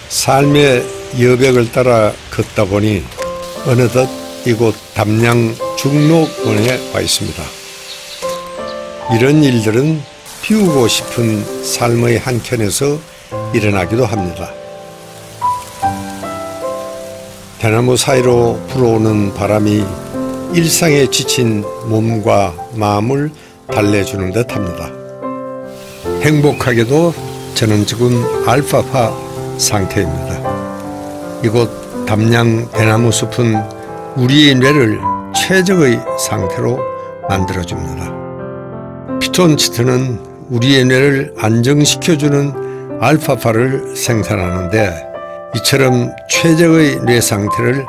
삶의 여백을 따라 걷다 보니 어느덧 이곳 담양 중록원에 와 있습니다. 이런 일들은 비우고 싶은 삶의 한켠에서 일어나기도 합니다. 대나무 사이로 불어오는 바람이 일상에 지친 몸과 마음을 달래주는 듯 합니다. 행복하게도 저는 지금 알파파 상태입니다. 이곳 담양 대나무 숲은 우리의 뇌를 최적의 상태로 만들어줍니다. 피톤치드는 우리의 뇌를 안정시켜주는 알파파를 생산하는데 이처럼 최적의 뇌 상태를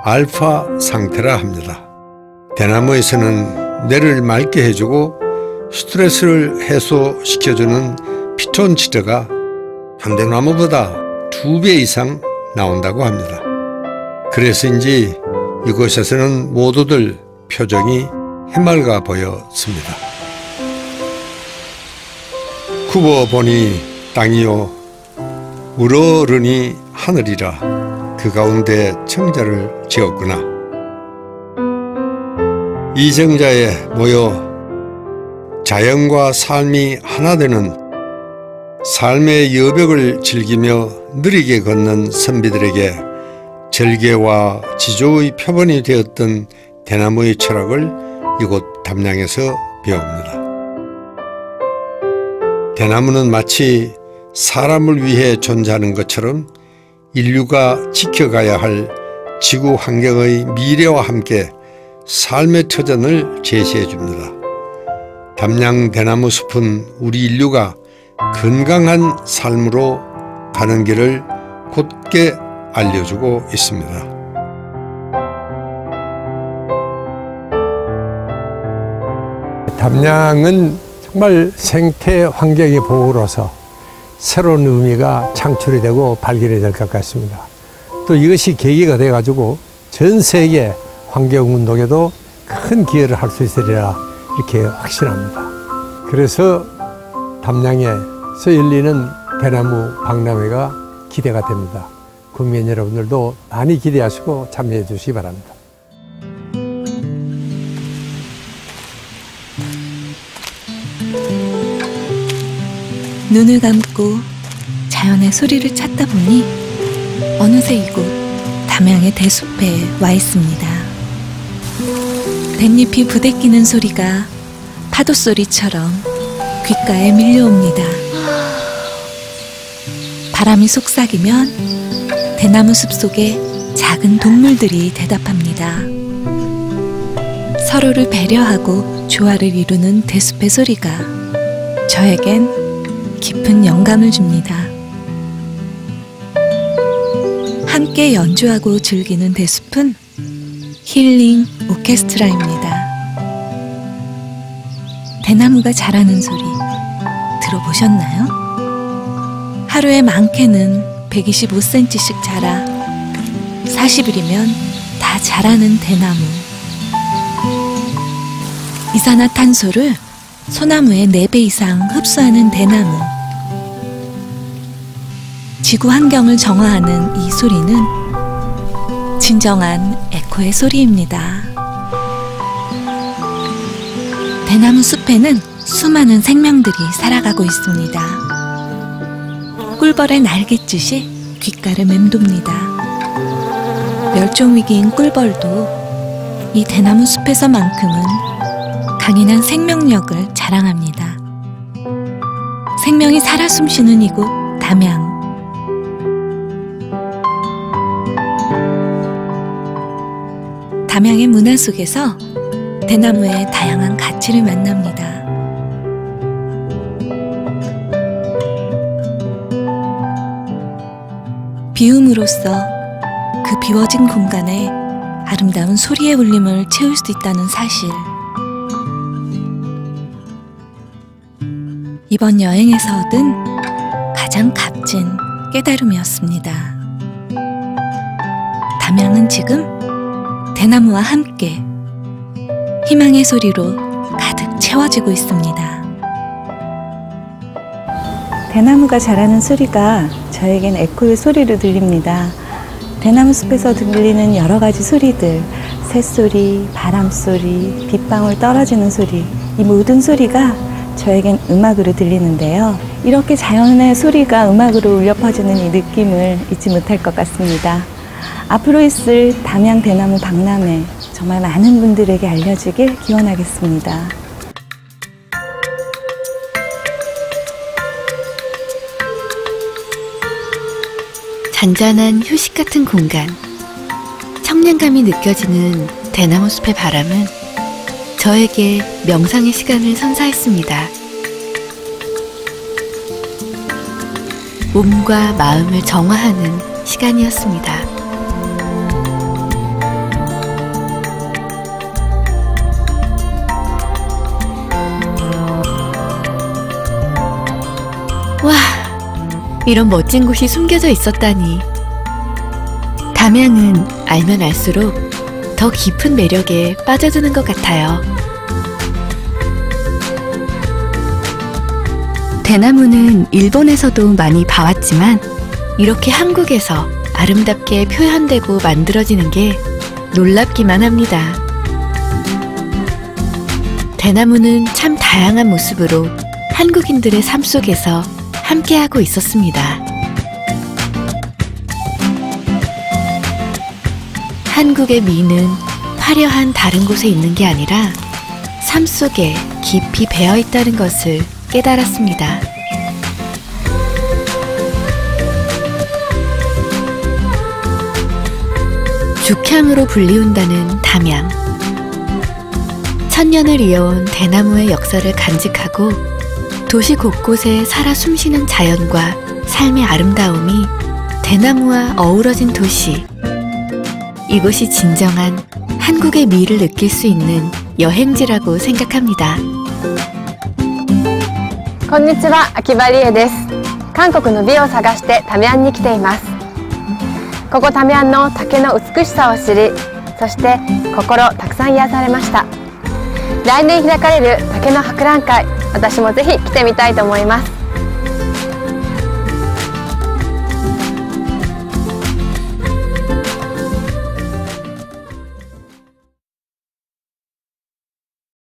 알파 상태라 합니다. 대나무에서는 뇌를 맑게 해주고 스트레스를 해소시켜주는 피톤치드가 현대나무보다 2배 이상 나온다고 합니다. 그래서인지 이곳에서는 모두들 표정이 해맑아 보였습니다. 굽어보니 땅이요 우러르니 하늘이라 그 가운데 정자를 지었구나. 이 정자에 모여 자연과 삶이 하나 되는 삶의 여백을 즐기며 느리게 걷는 선비들에게 절개와 지조의 표본이 되었던 대나무의 철학을 이곳 담양에서 배웁니다. 대나무는 마치 사람을 위해 존재하는 것처럼 인류가 지켜가야 할 지구 환경의 미래와 함께 삶의 터전을 제시해 줍니다. 담양 대나무 숲은 우리 인류가 건강한 삶으로 가는 길을 곧게 알려주고 있습니다. 담양은 정말 생태 환경의 보호로서 새로운 의미가 창출이 되고 발견이 될 것 같습니다. 또 이것이 계기가 돼가지고 전 세계 환경운동에도 큰 기여를 할 수 있으리라 이렇게 확신합니다. 그래서 담양에서 열리는 대나무 박람회가 기대가 됩니다. 국민 여러분들도 많이 기대하시고 참여해 주시기 바랍니다. 눈을 감고 자연의 소리를 찾다 보니 어느새 이곳 담양의 대숲에 와 있습니다. 댄잎이 부대끼는 소리가 파도 소리처럼 귓가에 밀려옵니다. 바람이 속삭이면 대나무 숲 속에 작은 동물들이 대답합니다. 서로를 배려하고 조화를 이루는 대숲의 소리가 저에겐 깊은 영감을 줍니다. 함께 연주하고 즐기는 대숲은 힐링 오케스트라입니다. 대나무가 자라는 소리 들어보셨나요? 하루에 많게는 125cm씩 자라 40일이면 다 자라는 대나무. 이산화탄소를 소나무의 4배 이상 흡수하는 대나무. 지구 환경을 정화하는 이 소리는 진정한 에코의 소리입니다. 대나무 숲에는 수많은 생명들이 살아가고 있습니다. 꿀벌의 날갯짓이 귓가를 맴돕니다. 멸종위기인 꿀벌도 이 대나무 숲에서만큼은 강인한 생명력을 자랑합니다. 생명이 살아 숨쉬는 이곳 담양. 담양의 문화 속에서 대나무의 다양한 가치를 만납니다. 비움으로써 그 비워진 공간에 아름다운 소리의 울림을 채울 수 있다는 사실. 이번 여행에서 얻은 가장 값진 깨달음이었습니다. 담양은 지금 대나무와 함께 희망의 소리로 가득 채워지고 있습니다. 대나무가 자라는 소리가 저에겐 에코의 소리로 들립니다. 대나무 숲에서 들리는 여러 가지 소리들, 새소리, 바람소리, 빗방울 떨어지는 소리, 이 모든 소리가 저에겐 음악으로 들리는데요. 이렇게 자연의 소리가 음악으로 울려 퍼지는 이 느낌을 잊지 못할 것 같습니다. 앞으로 있을 담양 대나무 박람회 정말 많은 분들에게 알려지길 기원하겠습니다. 잔잔한 휴식 같은 공간, 청량감이 느껴지는 대나무 숲의 바람은 저에게 명상의 시간을 선사했습니다. 몸과 마음을 정화하는 시간이었습니다. 와, 이런 멋진 곳이 숨겨져 있었다니. 담양은 알면 알수록 더 깊은 매력에 빠져드는 것 같아요. 대나무는 일본에서도 많이 봐왔지만 이렇게 한국에서 아름답게 표현되고 만들어지는 게 놀랍기만 합니다. 대나무는 참 다양한 모습으로 한국인들의 삶 속에서 함께하고 있었습니다. 한국의 미는 화려한 다른 곳에 있는 게 아니라 삶 속에 깊이 배어 있다는 것을 깨달았습니다. 죽향으로 불리운다는 담양. 천년을 이어온 대나무의 역사를 간직하고 도시 곳곳에 살아 숨쉬는 자연과 삶의 아름다움이 대나무와 어우러진 도시. 이곳이 진정한 한국의 미를 느낄 수 있는 여행지라고 생각합니다. こんにちは、秋葉理恵です。韓国の美を探してダミアンに来ています。ここダミアンの竹の美しさを知り、そして心たくさん癒されました。来年開かれる竹の博覧会、私もぜひ来てみたいと思います。